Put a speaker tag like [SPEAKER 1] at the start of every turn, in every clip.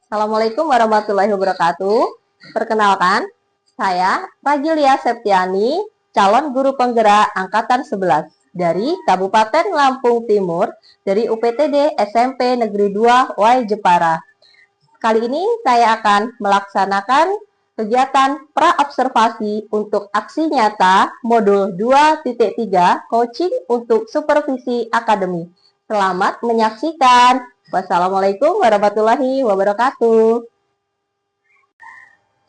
[SPEAKER 1] Assalamualaikum warahmatullahi wabarakatuh. Perkenalkan, saya Ragilia Septiani, calon guru penggerak Angkatan 11 dari Kabupaten Lampung Timur dari UPTD SMP Negeri 2 Wai Jepara. Kali ini saya akan melaksanakan kegiatan pra-observasi untuk aksi nyata modul 2.3 coaching untuk supervisi akademi. Selamat menyaksikan. Wassalamualaikum warahmatullahi wabarakatuh.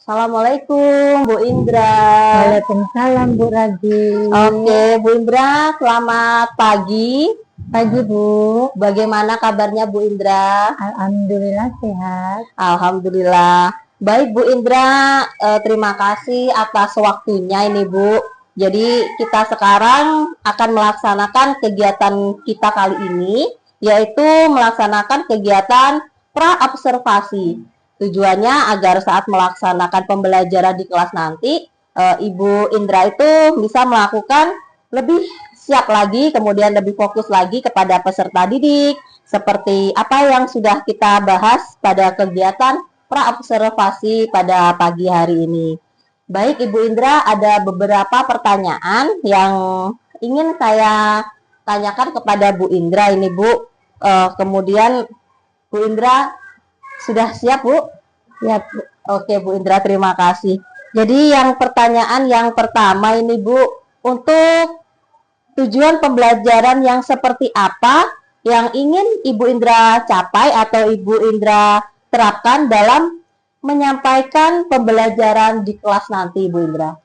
[SPEAKER 1] Assalamualaikum Bu Indra.
[SPEAKER 2] Waalaikumsalam Bu Ragi.
[SPEAKER 1] Oke Bu Indra, selamat pagi.
[SPEAKER 2] Pagi Bu.
[SPEAKER 1] Bagaimana kabarnya Bu Indra?
[SPEAKER 2] Alhamdulillah sehat.
[SPEAKER 1] Alhamdulillah. Baik Bu Indra, terima kasih atas waktunya ini Bu. Jadi kita sekarang akan melaksanakan kegiatan kita kali ini, yaitu melaksanakan kegiatan pra-observasi. Tujuannya agar saat melaksanakan pembelajaran di kelas nanti, Ibu Indra itu bisa melakukan lebih siap lagi, kemudian lebih fokus lagi kepada peserta didik, seperti apa yang sudah kita bahas pada kegiatan pra-observasi pada pagi hari ini. Baik Ibu Indra, ada beberapa pertanyaan yang ingin saya tanyakan kepada Bu Indra ini Bu. Kemudian Bu Indra sudah siap Bu?
[SPEAKER 2] Ya Bu.
[SPEAKER 1] Oke Bu Indra, terima kasih. Jadi yang pertanyaan yang pertama ini Bu, untuk tujuan pembelajaran yang seperti apa yang ingin Ibu Indra capai atau Ibu Indra terapkan dalam menyampaikan pembelajaran di kelas nanti Bu Indra?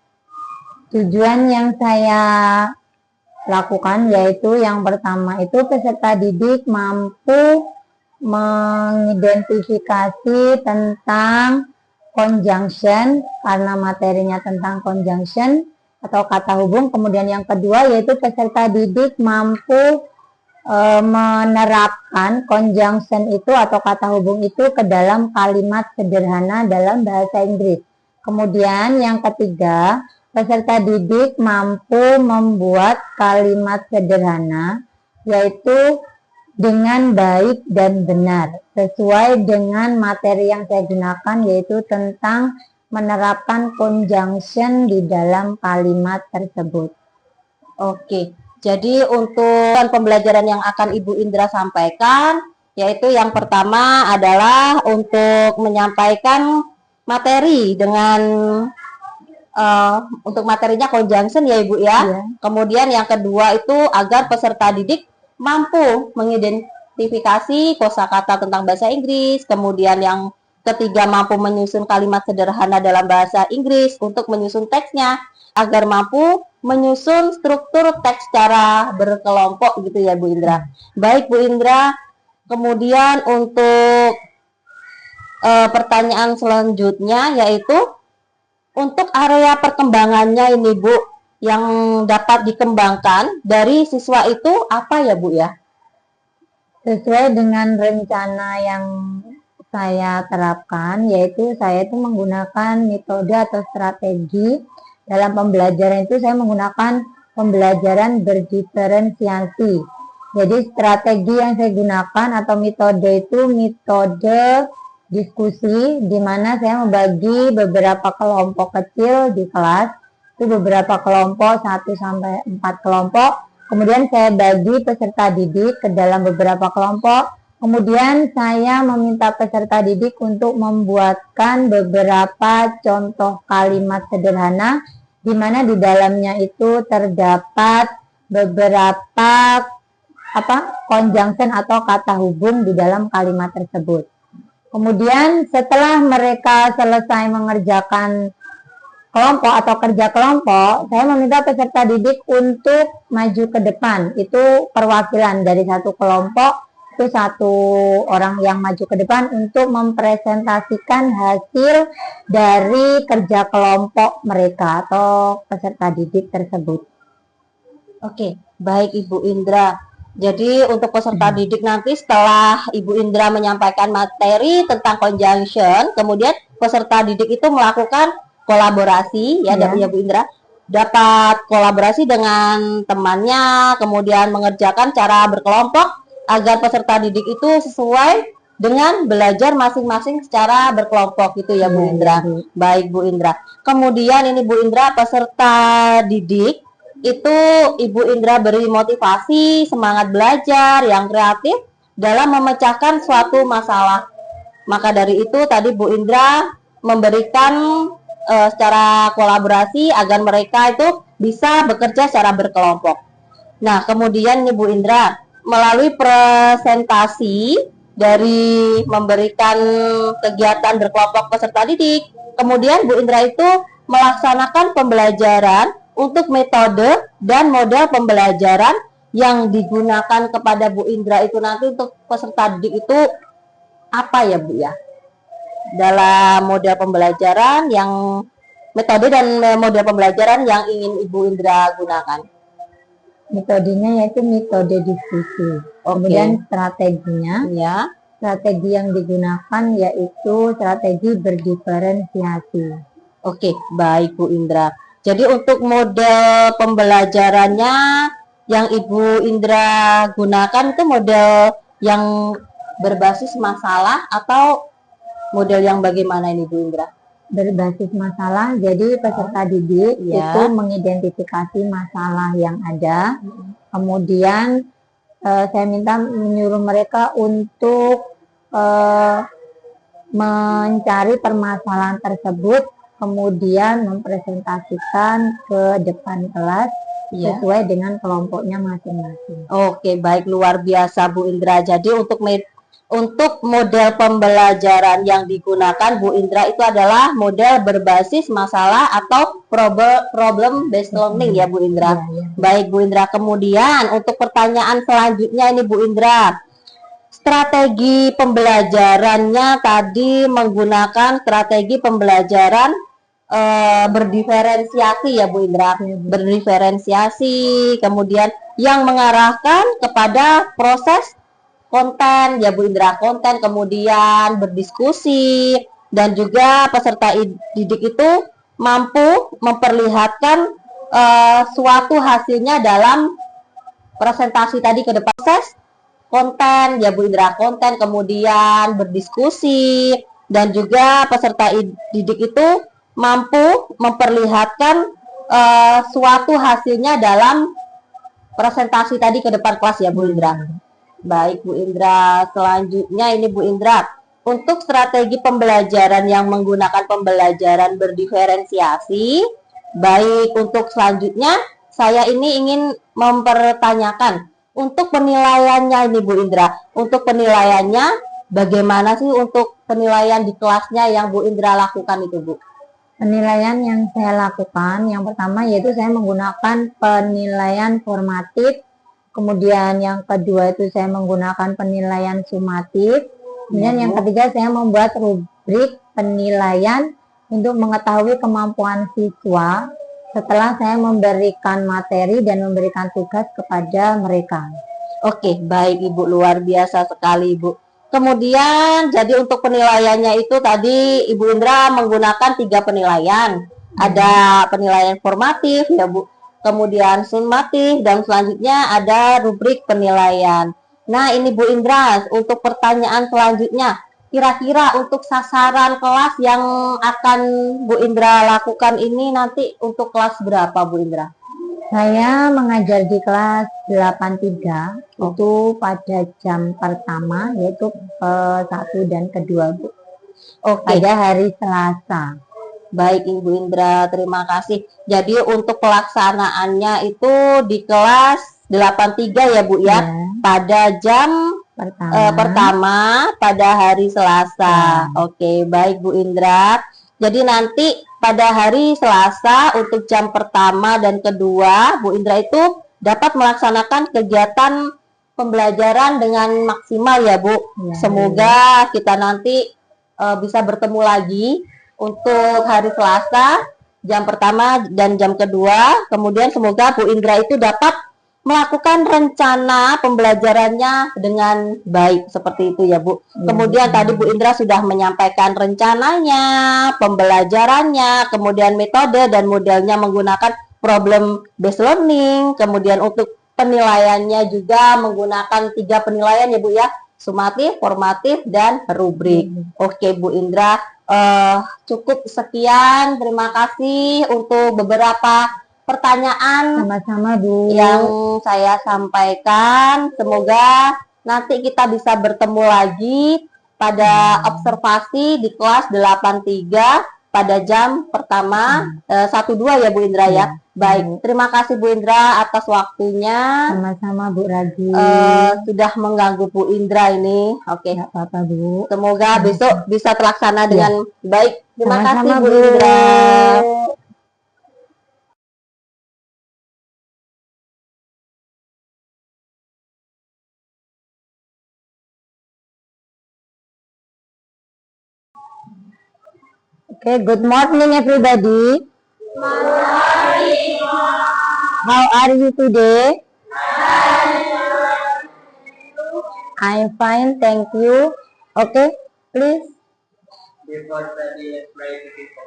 [SPEAKER 2] Tujuan yang saya lakukan yaitu yang pertama itu peserta didik mampu mengidentifikasi tentang conjunction karena materinya tentang conjunction atau kata hubung. Kemudian yang kedua yaitu peserta didik mampu menerapkan conjunction itu atau kata hubung itu ke dalam kalimat sederhana dalam bahasa Inggris. Kemudian yang ketiga, peserta didik mampu membuat kalimat sederhana yaitu dengan baik dan benar sesuai dengan materi yang saya gunakan, yaitu tentang menerapkan conjunction di dalam kalimat tersebut.
[SPEAKER 1] Oke, jadi untuk pembelajaran yang akan Ibu Indra sampaikan, yaitu yang pertama adalah untuk menyampaikan materi dengan untuk materinya conjunction ya Ibu ya.
[SPEAKER 2] Iya.
[SPEAKER 1] Kemudian yang kedua itu agar peserta didik mampu mengidentifikasi kosakata tentang bahasa Inggris. Kemudian yang ketiga mampu menyusun kalimat sederhana dalam bahasa Inggris untuk menyusun teksnya, agar mampu menyusun struktur teks secara berkelompok gitu ya Bu Indra. Baik Bu Indra, kemudian untuk pertanyaan selanjutnya yaitu untuk area perkembangannya ini Bu, yang dapat dikembangkan dari siswa itu apa ya Bu ya?
[SPEAKER 2] Sesuai dengan rencana yang saya terapkan, yaitu saya itu menggunakan metode atau strategi dalam pembelajaran itu. Saya menggunakan pembelajaran berdiferensiasi. Jadi strategi yang saya gunakan atau metode itu metode diskusi, di mana saya membagi beberapa kelompok kecil di kelas, itu beberapa kelompok 1 sampai 4 kelompok. Kemudian saya bagi peserta didik ke dalam beberapa kelompok. Kemudian saya meminta peserta didik untuk membuatkan beberapa contoh kalimat sederhana, di mana di dalamnya itu terdapat beberapa conjunction atau kata hubung di dalam kalimat tersebut. Kemudian setelah mereka selesai mengerjakan kelompok atau kerja kelompok, saya meminta peserta didik untuk maju ke depan. Itu perwakilan dari satu kelompok, itu satu orang yang maju ke depan untuk mempresentasikan hasil dari kerja kelompok mereka atau peserta didik tersebut.
[SPEAKER 1] Oke, baik Ibu Indra. Jadi untuk peserta didik nanti setelah Ibu Indra menyampaikan materi tentang conjunction, kemudian peserta didik itu melakukan kolaborasi ya, Bu Indra, dapat kolaborasi dengan temannya, kemudian mengerjakan cara berkelompok agar peserta didik itu sesuai dengan belajar masing-masing secara berkelompok gitu ya Bu Indra. Baik Bu Indra. Kemudian ini Bu Indra, peserta didik itu Ibu Indra beri motivasi, semangat belajar yang kreatif dalam memecahkan suatu masalah. Maka dari itu tadi Bu Indra memberikan secara kolaborasi agar mereka itu bisa bekerja secara berkelompok. Nah, kemudian nih Bu Indra, melalui presentasi dari memberikan kegiatan berkelompok peserta didik, kemudian Bu Indra itu melaksanakan pembelajaran untuk metode dan model pembelajaran yang digunakan kepada Bu Indra itu nanti untuk peserta didik itu apa ya Bu ya? Dalam model pembelajaran yang metode dan model pembelajaran yang ingin Ibu Indra gunakan.
[SPEAKER 2] Metodenya yaitu metode diskusi. Kemudian strateginya,
[SPEAKER 1] Ya.
[SPEAKER 2] strategi yang digunakan yaitu strategi berdiferensiasi.
[SPEAKER 1] Oke, baik Bu Indra. Jadi untuk model pembelajarannya yang Ibu Indra gunakan itu model yang berbasis masalah atau model yang bagaimana ini Bu Indra?
[SPEAKER 2] Berbasis masalah, jadi peserta didik
[SPEAKER 1] Ya.
[SPEAKER 2] itu mengidentifikasi masalah yang ada, kemudian saya minta menyuruh mereka untuk mencari permasalahan tersebut, kemudian mempresentasikan ke depan kelas sesuai dengan kelompoknya masing-masing.
[SPEAKER 1] Oke, baik, luar biasa Bu Indra. Jadi untuk model pembelajaran yang digunakan Bu Indra itu adalah model berbasis masalah atau problem based learning ya Bu Indra.
[SPEAKER 2] Ya.
[SPEAKER 1] Baik Bu Indra, kemudian untuk pertanyaan selanjutnya ini Bu Indra. Strategi pembelajarannya tadi menggunakan strategi pembelajaran berdiferensiasi ya Bu Indra. Berdiferensiasi, kemudian yang mengarahkan kepada proses konten ya Bu Indra, konten, kemudian berdiskusi, dan juga peserta didik itu mampu memperlihatkan suatu hasilnya dalam presentasi tadi ke depan. Proses konten ya Bu Indra, konten, kemudian berdiskusi, dan juga peserta didik itu mampu memperlihatkan suatu hasilnya dalam presentasi tadi ke depan kelas ya Bu Indra. Baik Bu Indra, selanjutnya ini Bu Indra, untuk strategi pembelajaran yang menggunakan pembelajaran berdiferensiasi, baik untuk selanjutnya saya ini ingin mempertanyakan untuk penilaiannya ini Bu Indra. Untuk penilaiannya bagaimana sih untuk penilaian di kelasnya yang Bu Indra lakukan itu Bu?
[SPEAKER 2] Penilaian yang saya lakukan, yang pertama yaitu saya menggunakan penilaian formatif. Kemudian yang kedua itu saya menggunakan penilaian sumatif. Kemudian yang ketiga saya membuat rubrik penilaian untuk mengetahui kemampuan siswa setelah saya memberikan materi dan memberikan tugas kepada mereka.
[SPEAKER 1] Oke, baik Ibu, luar biasa sekali Ibu. Kemudian jadi untuk penilaiannya itu tadi Ibu Indra menggunakan 3 penilaian. Ada penilaian formatif ya Bu, kemudian sumatif, dan selanjutnya ada rubrik penilaian. Nah ini Bu Indra, untuk pertanyaan selanjutnya, kira-kira untuk sasaran kelas yang akan Bu Indra lakukan ini nanti untuk kelas berapa Bu Indra?
[SPEAKER 2] Saya mengajar di kelas 83 itu pada jam pertama yaitu ke-1 dan ke-2 Bu. Pada hari Selasa.
[SPEAKER 1] Baik Ibu Indra, terima kasih. Jadi untuk pelaksanaannya itu di kelas 83 ya Bu ya, pada jam pertama pada hari Selasa. Oke, baik Bu Indra. Jadi nanti pada hari Selasa untuk jam pertama dan kedua Bu Indra itu dapat melaksanakan kegiatan pembelajaran dengan maksimal ya Bu. Semoga kita nanti bisa bertemu lagi untuk hari Selasa jam pertama dan jam kedua. Kemudian semoga Bu Indra itu dapat melakukan rencana pembelajarannya dengan baik seperti itu ya Bu. Kemudian tadi Bu Indra sudah menyampaikan rencananya, pembelajarannya, kemudian metode dan modelnya menggunakan problem based learning. Kemudian untuk penilaiannya juga menggunakan 3 penilaian ya Bu ya. sumatif, formatif, dan rubrik. Oke Bu Indra, cukup sekian. Terima kasih untuk beberapa pertanyaan
[SPEAKER 2] Sama-sama Bu.
[SPEAKER 1] yang saya sampaikan. Semoga nanti kita bisa bertemu lagi pada observasi di kelas 83 pada jam pertama 1-2 ya Bu Indra ya. Baik, terima kasih Bu Indra atas waktunya.
[SPEAKER 2] Sama-sama Bu Ragi.
[SPEAKER 1] Sudah mengganggu Bu Indra ini. Oke.
[SPEAKER 2] Nggak apa-apa Bu.
[SPEAKER 1] Semoga besok bisa terlaksana dengan baik. Terima kasih
[SPEAKER 2] Sama-sama,
[SPEAKER 1] Bu
[SPEAKER 2] Bu.
[SPEAKER 1] Indra.
[SPEAKER 2] Okay, good morning everybody. Good morning. How are you today? I'm fine, thank you. Okay, please.
[SPEAKER 3] Before study, pray to people.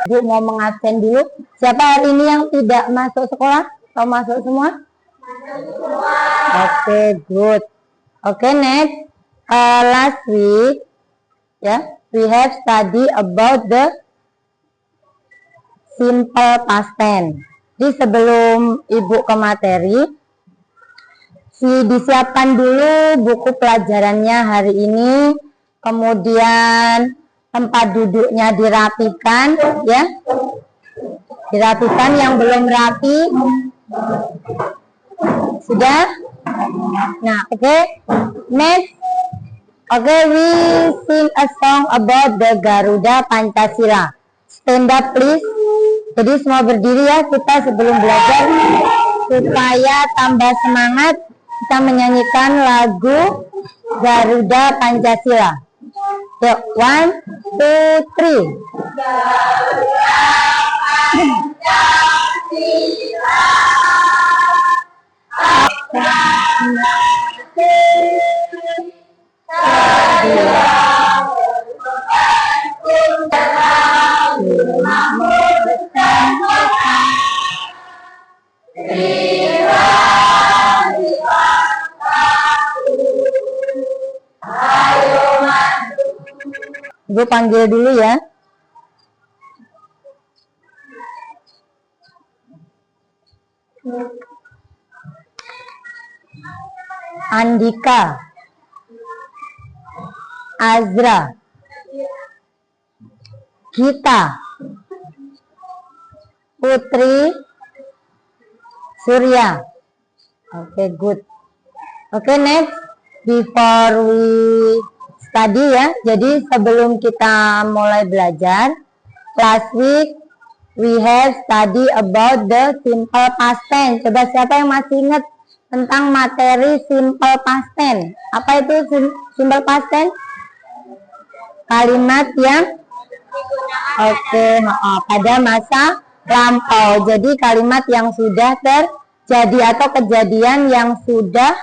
[SPEAKER 2] Bu mau mengabsen dulu. Siapa hari ini yang tidak masuk sekolah? Atau masuk semua? Okay, good. Okay, next. Last week, we have study about the simple past tense. Jadi sebelum Ibu ke materi, disiapkan dulu buku pelajarannya hari ini, kemudian tempat duduknya dirapikan, ya. Dirapikan yang belum rapi. Sudah? Nah, oke. Next. Oke, we sing a song about the Garuda Pancasila. Stand up please. Jadi semua berdiri ya kita sebelum belajar supaya tambah semangat kita menyanyikan lagu Garuda Pancasila. Yuk, 1, 2, 3. Ibu panggil dulu ya. Andika, Azra, Gita, Putri, Surya. Okay, good. Okay, next. Before we study ya, jadi sebelum kita mulai belajar, last week we have study about the simple past tense. Coba siapa yang masih ingat tentang materi simple past tense? Apa itu simple past tense? Kalimat yang pada masa lampau. Jadi kalimat yang sudah terjadi atau kejadian yang sudah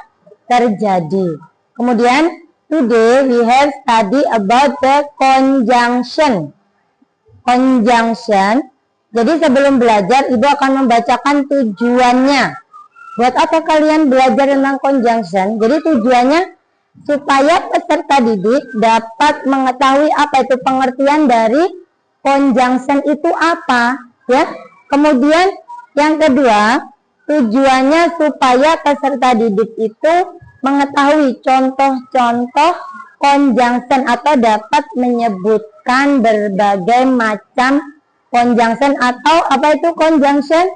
[SPEAKER 2] terjadi. Kemudian today we have study about the conjunction. Conjunction. Jadi sebelum belajar Ibu akan membacakan tujuannya. Buat apa kalian belajar tentang conjunction? Jadi tujuannya supaya peserta didik dapat mengetahui apa itu pengertian dari conjunction itu apa, ya. Kemudian yang kedua, tujuannya supaya peserta didik itu mengetahui contoh-contoh conjunction atau dapat menyebutkan berbagai macam conjunction atau apa itu conjunction?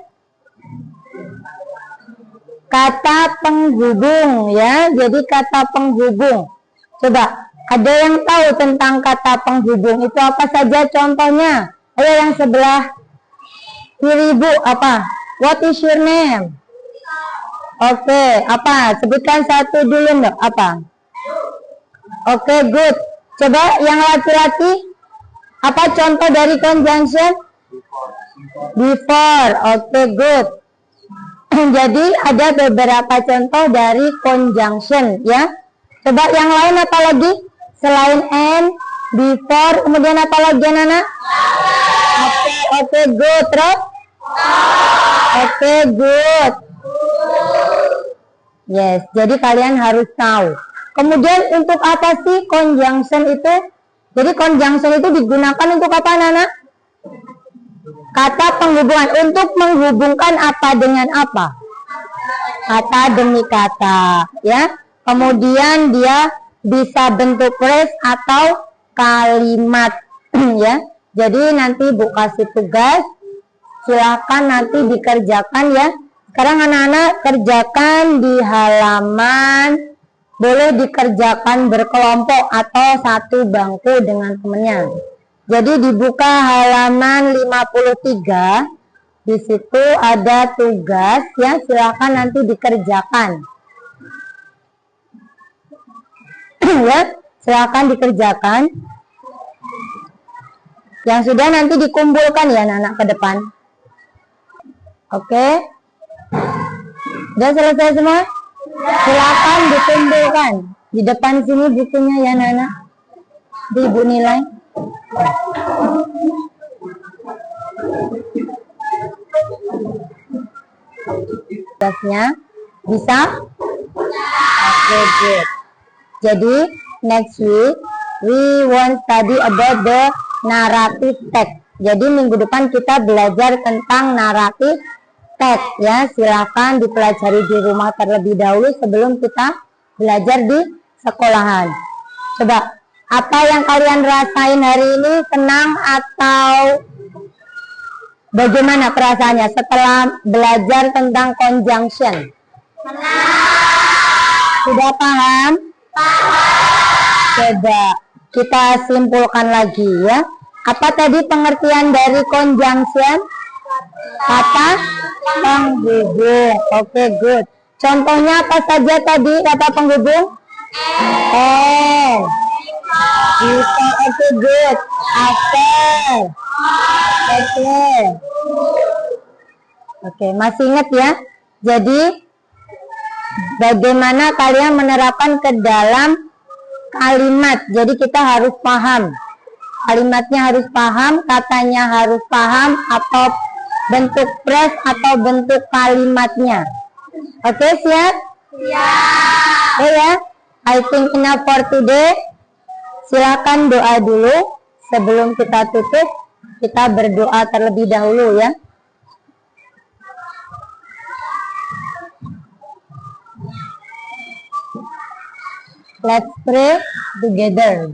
[SPEAKER 2] Kata penghubung ya, jadi kata penghubung. Coba, ada yang tahu tentang kata penghubung itu apa saja contohnya? Ayo yang sebelah kiri Bu, apa? What is your name? Oke, apa? Sebutkan satu dulu Mbak, apa? Oke, good. Coba yang laki-laki, apa contoh dari conjunction? Before. Oke, good. Jadi ada beberapa contoh dari conjunction ya. Coba yang lain apa lagi? Selain and, before, kemudian apa lagi anak-anak? Oke, good. Terus? Oke, good. Yes, jadi kalian harus tahu. Kemudian untuk apa sih conjunction itu? Jadi conjunction itu digunakan untuk apa anak-anak? Kata penghubungan, untuk menghubungkan apa dengan apa? Kata demi kata, ya. Kemudian dia bisa bentuk phrase atau kalimat, ya. Jadi nanti Bu kasih tugas, silakan nanti dikerjakan ya. Sekarang anak-anak kerjakan di halaman, boleh dikerjakan berkelompok atau satu bangku dengan temannya. Jadi dibuka halaman 53, di situ ada tugas ya, silakan nanti dikerjakan. Ya, silakan dikerjakan. Yang sudah nanti dikumpulkan ya anak-anak ke depan. Oke. Sudah selesai semua? Silakan dikumpulkan. Di depan sini bukunya ya anak-anak. Di Ibu nilai. Tugasnya bisa? Oke, good. Jadi next week we want study about the narrative text. Jadi minggu depan kita belajar tentang naratif teks ya. Silakan dipelajari di rumah terlebih dahulu sebelum kita belajar di sekolahan. Coba, apa yang kalian rasain hari ini? Senang atau bagaimana perasaannya setelah belajar tentang conjunction? Sudah paham? Coba kita simpulkan lagi ya. Apa tadi pengertian dari conjunction? Kata penghubung. Oke, good. Contohnya apa saja tadi kata penghubung? Bisa. Oke, good. After. Oke, masih ingat ya? Jadi bagaimana kalian menerapkan ke dalam kalimat. Jadi kita harus paham. Kalimatnya harus paham, katanya harus paham, atau bentuk phrase atau bentuk kalimatnya. Oke, siap? Siap. Oke ya. I think enough for today. Silakan doa dulu sebelum kita tutup. Kita berdoa terlebih dahulu ya. Let's pray together.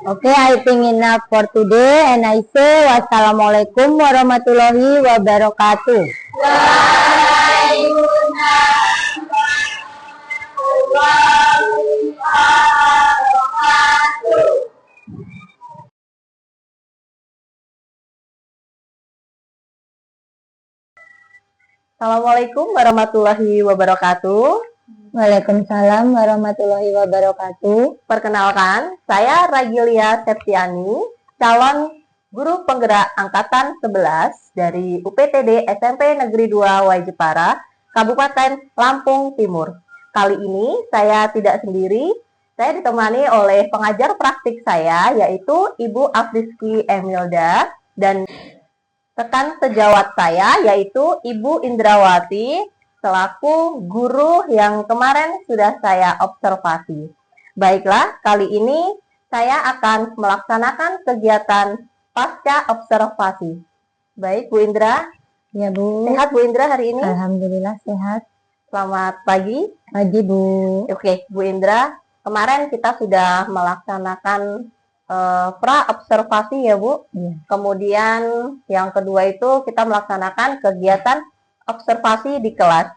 [SPEAKER 2] Okay, I think enough for today and I say wassalamualaikum warahmatullahi wabarakatuh.
[SPEAKER 1] Assalamualaikum warahmatullahi wabarakatuh.
[SPEAKER 2] Waalaikumsalam warahmatullahi wabarakatuh.
[SPEAKER 1] Perkenalkan, saya Ragilia Septiani, calon guru penggerak angkatan 11 dari UPTD SMP Negeri 2 Way Jepara, Kabupaten Lampung Timur. Kali ini saya tidak sendiri, saya ditemani oleh pengajar praktik saya, yaitu Ibu Afrizki Emilda, dan rekan sejawat saya, yaitu Ibu Indrawati, selaku guru yang kemarin sudah saya observasi. Baiklah, kali ini saya akan melaksanakan kegiatan pasca observasi. Baik, Bu Indra.
[SPEAKER 2] Ya, Bu.
[SPEAKER 1] Sehat Bu Indra hari ini?
[SPEAKER 2] Alhamdulillah sehat.
[SPEAKER 1] Selamat pagi.
[SPEAKER 2] Pagi, Bu.
[SPEAKER 1] Oke, Bu Indra. Kemarin kita sudah melaksanakan pra-observasi ya, Bu.
[SPEAKER 2] Iya.
[SPEAKER 1] Kemudian yang kedua itu kita melaksanakan kegiatan observasi di kelas.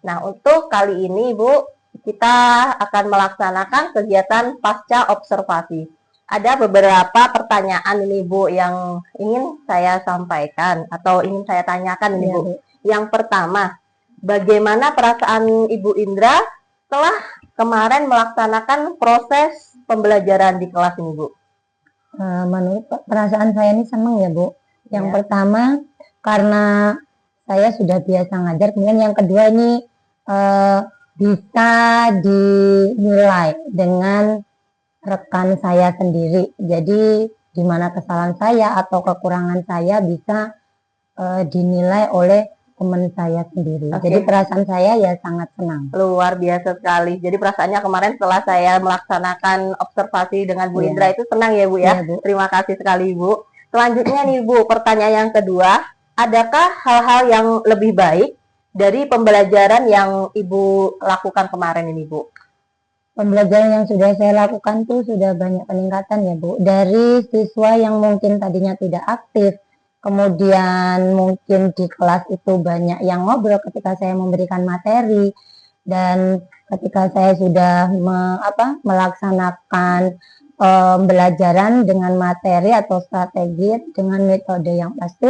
[SPEAKER 1] Nah, untuk kali ini, Bu, kita akan melaksanakan kegiatan pasca observasi. Ada beberapa pertanyaan ini, Bu, yang ingin saya sampaikan atau ingin saya tanyakan ini,
[SPEAKER 2] Iya,
[SPEAKER 1] Bu.
[SPEAKER 2] Bu.
[SPEAKER 1] Yang pertama, bagaimana perasaan Ibu Indra setelah kemarin melaksanakan proses pembelajaran di kelas ini, Bu?
[SPEAKER 2] Menurut perasaan saya ini senang ya, Bu. Yang
[SPEAKER 1] Ya.
[SPEAKER 2] pertama karena saya sudah biasa ngajar, kemudian yang kedua ini bisa dinilai dengan rekan saya sendiri. Jadi di mana kesalahan saya atau kekurangan saya bisa dinilai oleh teman saya sendiri.
[SPEAKER 1] Oke.
[SPEAKER 2] Jadi perasaan saya ya sangat senang.
[SPEAKER 1] Luar biasa sekali. Jadi perasaannya kemarin setelah saya melaksanakan observasi dengan Bu
[SPEAKER 2] Iya.
[SPEAKER 1] Indra itu senang ya, Bu ya?
[SPEAKER 2] Iya, Bu.
[SPEAKER 1] Terima kasih sekali, Bu. Selanjutnya nih, Bu, pertanyaan yang kedua. Adakah hal-hal yang lebih baik dari pembelajaran yang Ibu lakukan kemarin ini, Bu?
[SPEAKER 2] Pembelajaran yang sudah saya lakukan tuh sudah banyak peningkatan ya, Bu. Dari siswa yang mungkin tadinya tidak aktif, kemudian mungkin di kelas itu banyak yang ngobrol ketika saya memberikan materi, dan ketika saya sudah melaksanakan pembelajaran dengan materi atau strategi dengan metode yang pasti,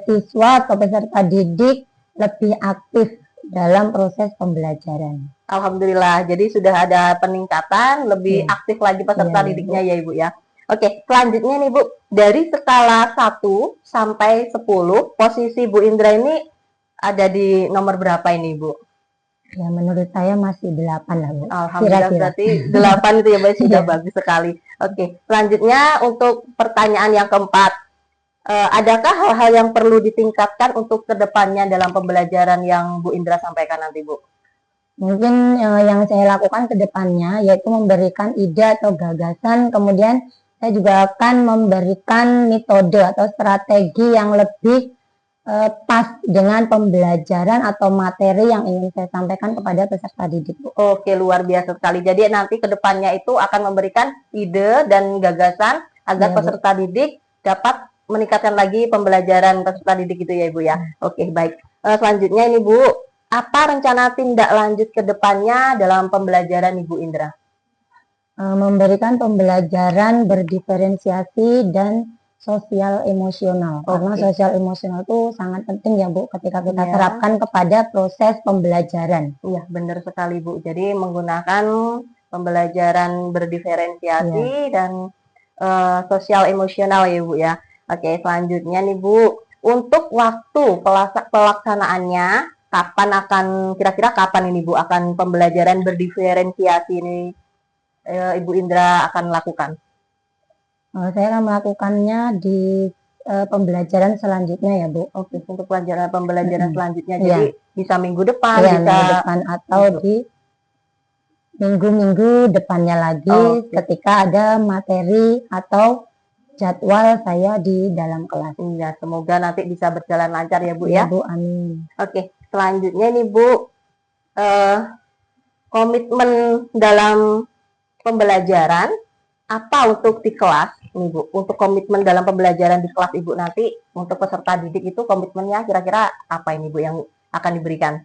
[SPEAKER 2] siswa atau peserta didik lebih aktif dalam proses pembelajaran.
[SPEAKER 1] Alhamdulillah, jadi sudah ada peningkatan, lebih
[SPEAKER 2] Iya.
[SPEAKER 1] aktif lagi peserta
[SPEAKER 2] Iya,
[SPEAKER 1] didiknya ya, Ibu ya. Oke, selanjutnya nih, Bu, dari skala 1 sampai 10, posisi Bu Indra ini ada di nomor berapa ini, Bu?
[SPEAKER 2] Ya, menurut saya masih 8 lah, Bu.
[SPEAKER 1] Alhamdulillah,
[SPEAKER 2] Kira-kira.
[SPEAKER 1] berarti 8 itu ya, Bu, sudah
[SPEAKER 2] Iya.
[SPEAKER 1] bagus sekali. Oke, selanjutnya untuk pertanyaan yang keempat. Adakah hal-hal yang perlu ditingkatkan untuk kedepannya dalam pembelajaran yang Bu Indra sampaikan nanti, Bu?
[SPEAKER 2] Mungkin yang saya lakukan ke depannya yaitu memberikan ide atau gagasan, kemudian saya juga akan memberikan metode atau strategi yang lebih pas dengan pembelajaran atau materi yang ingin saya sampaikan kepada peserta didik, Bu.
[SPEAKER 1] Oke, luar biasa sekali. Jadi nanti kedepannya itu akan memberikan ide dan gagasan agar
[SPEAKER 2] Iya, Bu.
[SPEAKER 1] peserta didik dapat meningkatkan lagi pembelajaran peserta didik itu ya, Ibu ya. Oke, baik. Selanjutnya ini, Bu, apa rencana tindak lanjut ke depannya dalam pembelajaran Ibu Indra?
[SPEAKER 2] Memberikan pembelajaran berdiferensiasi dan sosial emosional. Karena
[SPEAKER 1] Oke.
[SPEAKER 2] sosial emosional itu sangat penting ya, Bu, ketika kita
[SPEAKER 1] Iya.
[SPEAKER 2] terapkan kepada proses pembelajaran.
[SPEAKER 1] Iya, benar sekali, Bu. Jadi menggunakan pembelajaran berdiferensiasi dan sosial emosional ya, Bu ya. Oke, selanjutnya nih, Bu, untuk waktu pelaksanaannya, kira-kira kapan ini, Bu, akan pembelajaran berdiferensiasi ini Ibu Indra akan lakukan?
[SPEAKER 2] Saya akan melakukannya di pembelajaran selanjutnya ya, Bu.
[SPEAKER 1] Oke, untuk pembelajaran selanjutnya,
[SPEAKER 2] Iya.
[SPEAKER 1] jadi bisa minggu depan,
[SPEAKER 2] Ya,
[SPEAKER 1] bisa
[SPEAKER 2] minggu depan atau
[SPEAKER 1] Gitu.
[SPEAKER 2] di minggu-minggu depannya lagi
[SPEAKER 1] Oke.
[SPEAKER 2] ketika ada materi atau jadwal saya di dalam kelas.
[SPEAKER 1] Ya, semoga nanti bisa berjalan lancar ya, Bu
[SPEAKER 2] Ya,
[SPEAKER 1] ya.
[SPEAKER 2] Bu, amin.
[SPEAKER 1] Oke, selanjutnya nih, Bu, komitmen dalam pembelajaran apa untuk di kelas nih, Bu? Untuk komitmen dalam pembelajaran di kelas Ibu nanti untuk peserta didik itu komitmennya kira-kira apa ini, Bu, yang akan diberikan?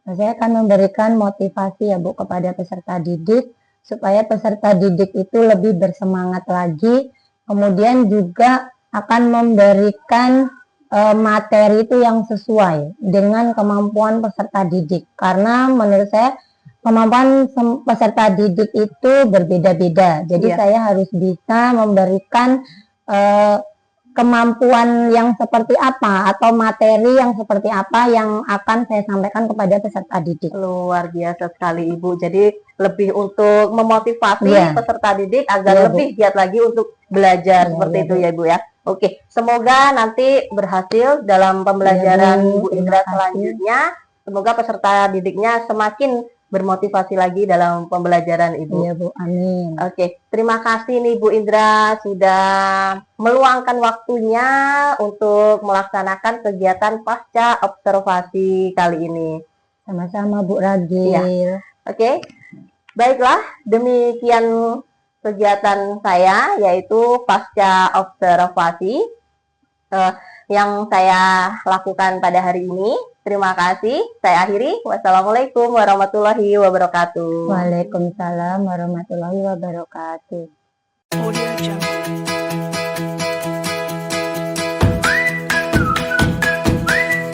[SPEAKER 2] Saya akan memberikan motivasi ya, Bu, kepada peserta didik supaya peserta didik itu lebih bersemangat lagi, kemudian juga akan memberikan materi itu yang sesuai dengan kemampuan peserta didik. Karena menurut saya kemampuan peserta didik itu berbeda-beda. Jadi
[SPEAKER 1] Iya.
[SPEAKER 2] saya harus bisa memberikan kemampuan yang seperti apa atau materi yang seperti apa yang akan saya sampaikan kepada peserta didik.
[SPEAKER 1] Luar biasa sekali, Ibu. Jadi lebih untuk memotivasi
[SPEAKER 2] Iya.
[SPEAKER 1] peserta didik agar
[SPEAKER 2] Iya, Bu.
[SPEAKER 1] lebih giat lagi untuk belajar
[SPEAKER 2] Iya,
[SPEAKER 1] seperti
[SPEAKER 2] iya,
[SPEAKER 1] itu
[SPEAKER 2] Bu.
[SPEAKER 1] ya, Bu ya. Oke, semoga nanti berhasil dalam pembelajaran
[SPEAKER 2] Iya, Bu.
[SPEAKER 1] Bu Indra
[SPEAKER 2] Terima kasih.
[SPEAKER 1] selanjutnya. Semoga peserta didiknya semakin bermotivasi lagi dalam pembelajaran Ibu.
[SPEAKER 2] Iya Bu, amin.
[SPEAKER 1] Oke, terima kasih nih Bu Indra sudah meluangkan waktunya untuk melaksanakan kegiatan pasca observasi kali ini.
[SPEAKER 2] Sama-sama Bu Ragil.
[SPEAKER 1] Oke, baiklah, demikian kegiatan saya yaitu pasca observasi yang saya lakukan pada hari ini. Terima kasih. Saya akhiri. Wassalamualaikum warahmatullahi wabarakatuh.
[SPEAKER 2] Waalaikumsalam warahmatullahi wabarakatuh.
[SPEAKER 4] Audio Jungle.